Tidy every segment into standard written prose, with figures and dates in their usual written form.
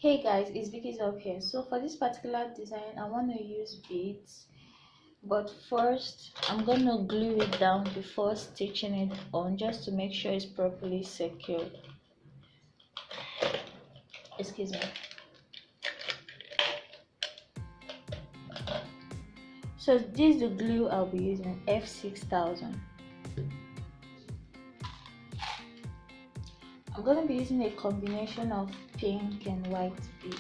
Hey guys, it's Vicky's up here. So for this particular design, I want to use beads, but first I'm gonna glue it down before stitching it on, just to make sure it's properly secured. Excuse me. So this is the glue I'll be using, F6000. I'm gonna be using a combination of pink and white beads.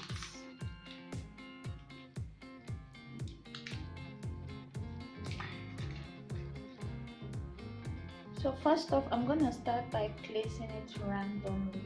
So first off, I'm gonna start by placing it randomly.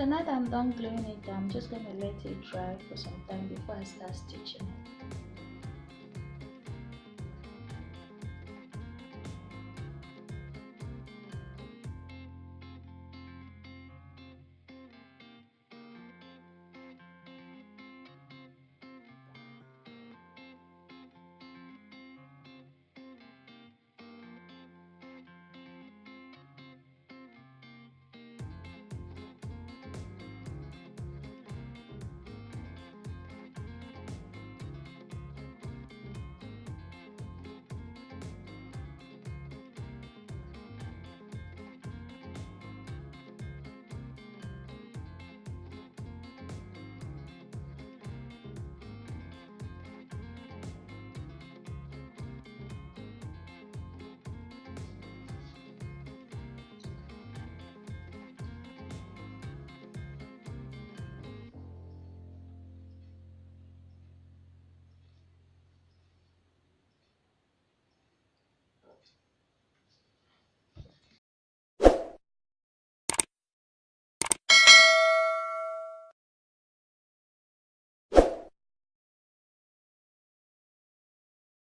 So now that I'm done gluing it down, I'm just gonna let it dry for some time before I start stitching it.